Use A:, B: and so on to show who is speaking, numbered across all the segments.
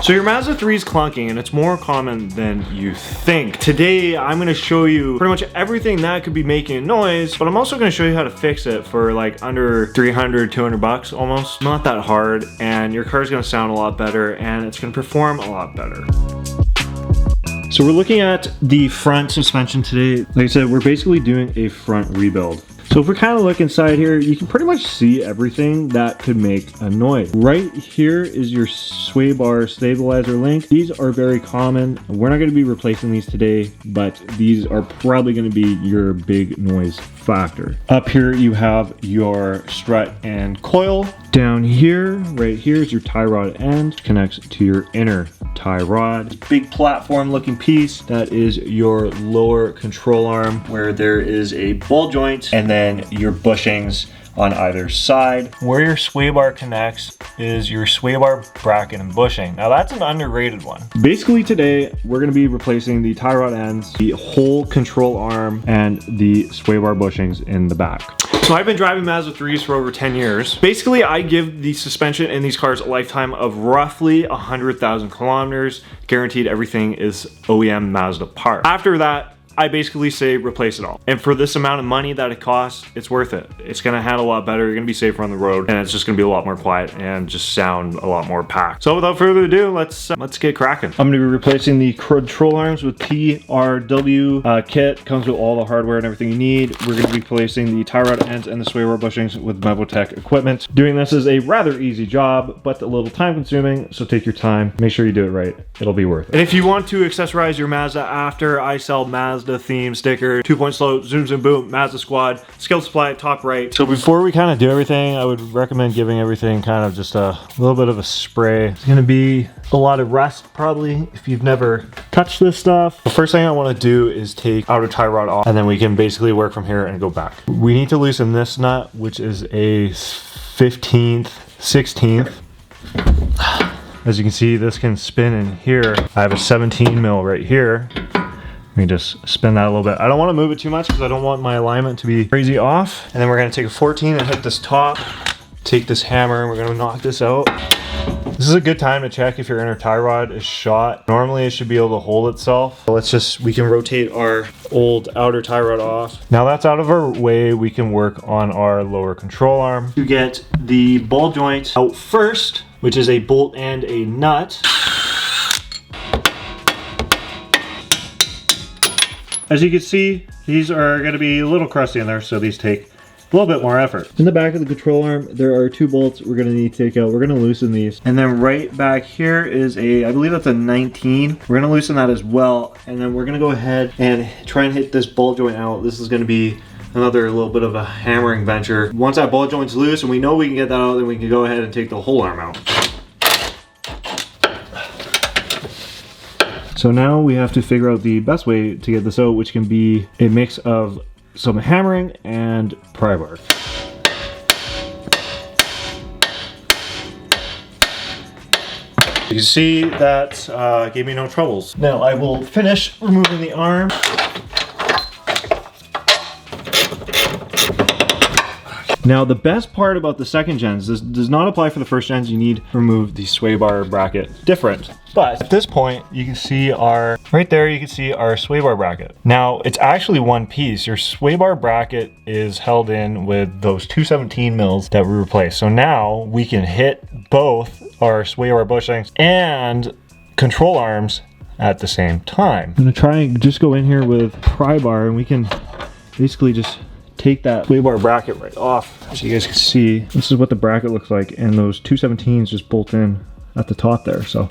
A: So your Mazda 3 is clunking, and it's more common than you think. Today, I'm gonna show you pretty much everything that could be making a noise, but I'm also gonna show you how to fix it for like under 300, 200 bucks almost. Not that hard, and your car's gonna sound a lot better, and it's gonna perform a lot better. So we're looking at the front suspension today. Like I said, we're basically doing a front rebuild. So if we kind of look inside here, you can pretty much see everything that could make a noise. Right here is your sway bar stabilizer link. These are very common. We're not going to be replacing these today, but these are probably going to be your big noise factor. Up here you have your strut and coil. Down here, right here is your tie rod end, connects to your inner tie rod. Big platform looking piece, that is your lower control arm where there is a ball joint, and then your bushings on either side. Where your sway bar connects is your sway bar bracket and bushing. Now that's an underrated one. Basically today, we're gonna be replacing the tie rod ends, the whole control arm, and the sway bar bushings in the back. So I've been driving Mazda 3s for over 10 years. Basically, I give the suspension in these cars a lifetime of roughly 100,000 kilometers. Guaranteed everything is OEM Mazda part. After that, I basically say replace it all. And for this amount of money that it costs, it's worth it. It's gonna handle a lot better, you're gonna be safer on the road, and it's just gonna be a lot more quiet and just sound a lot more packed. So without further ado, let's get cracking. I'm gonna be replacing the control arms with PRW kit. Comes with all the hardware and everything you need. We're gonna be replacing the tie rod ends and the sway bar bushings with Mevotech equipment. Doing this is a rather easy job, but a little time consuming, so take your time. Make sure you do it right. It'll be worth it. And if you want to accessorize your Mazda after, I sell Mazda theme sticker, 2-point slope, zoom zoom boom, Mazda squad, skill supply, top right. So before we kind of do everything, I would recommend giving everything kind of just a little bit of a spray. It's gonna be a lot of rust probably if you've never touched this stuff. The first thing I want to do is take outer tie rod off, and then we can basically work from here and go back. We need to loosen this nut, which is a 15th, 16th. As you can see, this can spin in here. I have a 17 mil right here. Let me just spin that a little bit. I don't want to move it too much because I don't want my alignment to be crazy off. And then we're going to take a 14 and hit this top. Take this hammer and we're going to knock this out. This is a good time to check if your inner tie rod is shot. Normally it should be able to hold itself. So we can rotate our old outer tie rod off. Now that's out of our way, we can work on our lower control arm. To get the ball joint out first, which is a bolt and a nut. As you can see, these are going to be a little crusty in there, so these take a little bit more effort. In the back of the control arm, there are 2 bolts we're going to need to take out. We're going to loosen these. And then right back here is I believe that's a 19. We're going to loosen that as well. And then we're going to go ahead and try and hit this ball joint out. This is going to be another little bit of a hammering venture. Once that ball joint's loose and we know we can get that out, then we can go ahead and take the whole arm out. So now we have to figure out the best way to get this out, which can be a mix of some hammering and pry bar. You can see that gave me no troubles. Now I will finish removing the arm. Now the best part about the second gens, this does not apply for the first gens, you need to remove the sway bar bracket different. But at this point, you can see right there you can see our sway bar bracket. Now it's actually one piece. Your sway bar bracket is held in with those 217 mils that we replaced. So now we can hit both our sway bar bushings and control arms at the same time. I'm gonna try and just go in here with pry bar, and we can basically just take that sway bar bracket right off. So you guys can see, this is what the bracket looks like, and those 217s just bolt in at the top there. So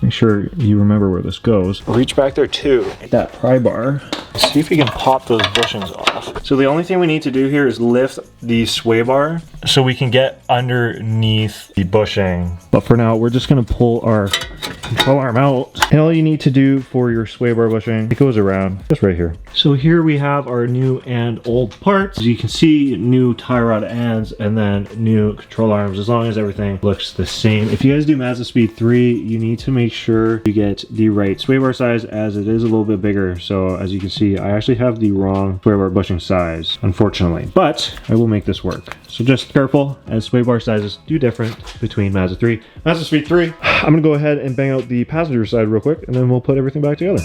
A: make sure you remember where this goes. Reach back there too, hit that pry bar. See if we can pop those bushings off. So the only thing we need to do here is lift the sway bar so we can get underneath the bushing. But for now, we're just gonna pull our control arm out. And all you need to do for your sway bar bushing, it goes around just right here. So here we have our new and old parts. As you can see, new tie rod ends and then new control arms, as long as everything looks the same. If you guys do Mazda Speed 3, you need to make sure you get the right sway bar size, as it is a little bit bigger. So as you can see, I actually have the wrong sway bar bushing size, unfortunately, but I will make this work. So just careful, as sway bar sizes do different between Mazda 3. Mazda Speed 3, I'm gonna go ahead and bang out out the passenger side real quick, and then we'll put everything back together.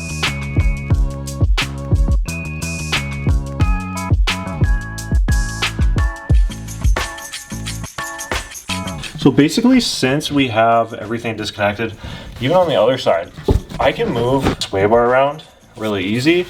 A: So basically, since we have everything disconnected, even on the other side, I can move the sway bar around really easy.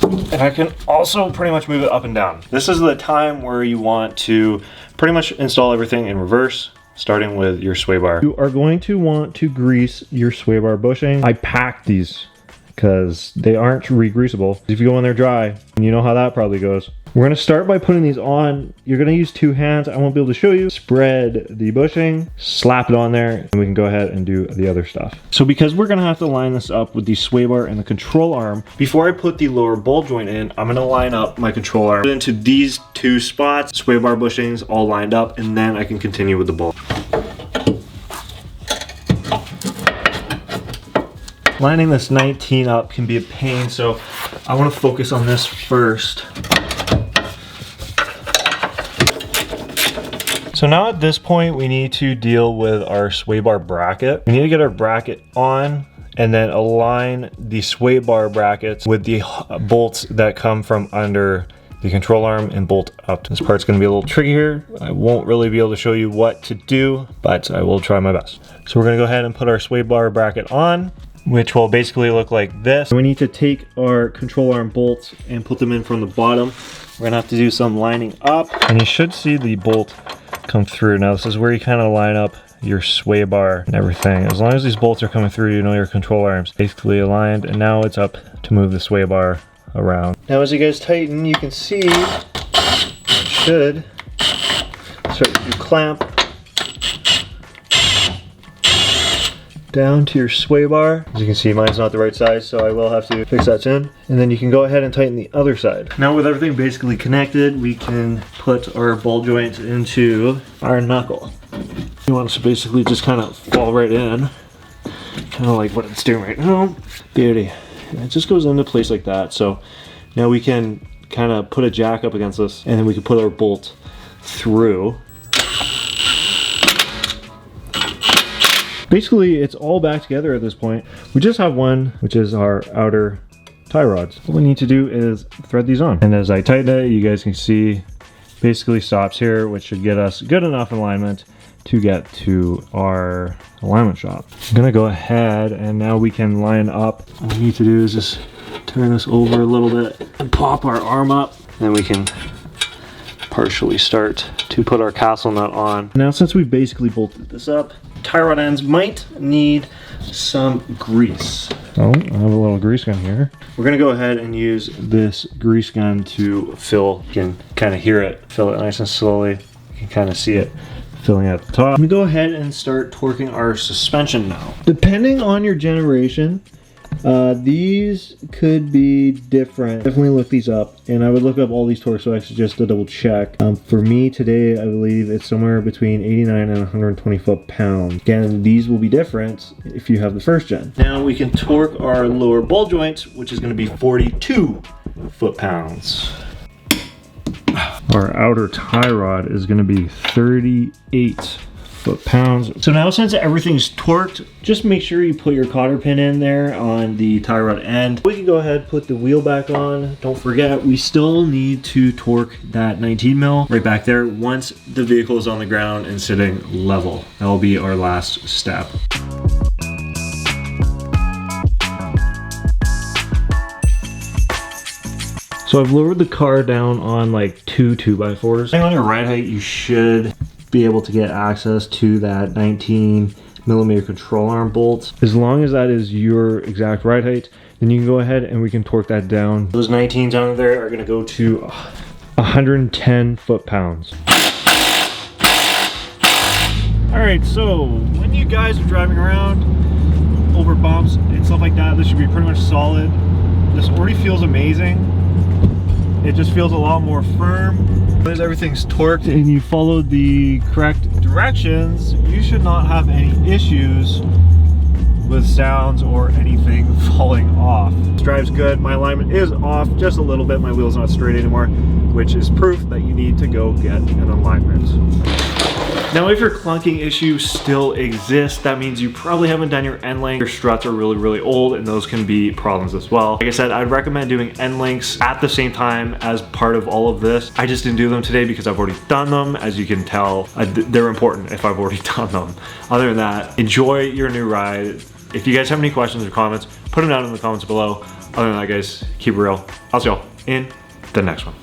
A: And I can also pretty much move it up and down. This is the time where you want to pretty much install everything in reverse, starting with your sway bar. You are going to want to grease your sway bar bushing. I packed these because they aren't re-greasable. If you go in there dry, you know how that probably goes. We're gonna start by putting these on. You're gonna use 2 hands. I won't be able to show you. Spread the bushing, slap it on there, and we can go ahead and do the other stuff. So because we're gonna have to line this up with the sway bar and the control arm, before I put the lower ball joint in, I'm gonna line up my control arm into these 2 spots, sway bar bushings all lined up, and then I can continue with the ball. Lining this 19 up can be a pain, so I want to focus on this first. So now at this point, we need to deal with our sway bar bracket. We need to get our bracket on and then align the sway bar brackets with the bolts that come from under the control arm and bolt up. This part's gonna be a little tricky here. I won't really be able to show you what to do, but I will try my best. So we're gonna go ahead and put our sway bar bracket on, which will basically look like this. We need to take our control arm bolts and put them in from the bottom. We're gonna have to do some lining up. And you should see the bolt come through. Now this is where you kind of line up your sway bar and everything. As long as these bolts are coming through, you know your control arm's basically aligned, and now it's up to move the sway bar around. Now as you guys tighten, you can see it should start to clamp down to your sway bar. As you can see, mine's not the right size, so I will have to fix that soon. And then you can go ahead and tighten the other side. Now with everything basically connected, we can put our ball joint into our knuckle. You want it to basically just kind of fall right in, kind of like what it's doing right now. Beauty. And it just goes into place like that. So now we can kind of put a jack up against this, and then we can put our bolt through. Basically, it's all back together at this point. We just have one, which is our outer tie rods. What we need to do is thread these on. And as I tighten it, you guys can see basically stops here, which should get us good enough alignment to get to our alignment shop. I'm gonna go ahead and now we can line up. All we need to do is just turn this over a little bit and pop our arm up. Then we can partially start to put our castle nut on. Now since we've basically bolted this up, tie rod ends might need some grease. Oh, I have a little grease gun here. We're gonna go ahead and use this grease gun to fill. You can kind of hear it, fill it nice and slowly. You can kind of see it filling at the top. Let me go ahead and start torquing our suspension now. Depending on your generation, these could be different. Definitely look these up, and I would look up all these torque specs just to double check. For me today, I believe it's somewhere between 89 and 120 foot-pounds. Again, these will be different if you have the first gen. Now we can torque our lower ball joint, which is going to be 42 foot-pounds. Our outer tie rod is going to be 38 foot-pounds. So now since everything's torqued, just make sure you put your cotter pin in there on the tie rod end. We can go ahead and put the wheel back on. Don't forget, we still need to torque that 19 mil right back there once the vehicle is on the ground and sitting level. That will be our last step. So I've lowered the car down on like 2 2x4s. Depending on your ride height, you should be able to get access to that 19mm control arm bolt. As long as that is your exact ride height, then you can go ahead and we can torque that down. Those 19s under there are gonna go to 110 foot-pounds. All right, so when you guys are driving around over bumps and stuff like that, this should be pretty much solid. This already feels amazing. It just feels a lot more firm. As everything's torqued and you follow the correct directions, you should not have any issues with sounds or anything falling off. This drives good. My alignment is off just a little bit. My wheel's not straight anymore, which is proof that you need to go get an alignment. Now, if your clunking issue still exists, that means you probably haven't done your end link. Your struts are really, really old, and those can be problems as well. Like I said, I'd recommend doing end links at the same time as part of all of this. I just didn't do them today because I've already done them. As you can tell, they're important if I've already done them. Other than that, enjoy your new ride. If you guys have any questions or comments, put them down in the comments below. Other than that, guys, keep it real. I'll see y'all in the next one.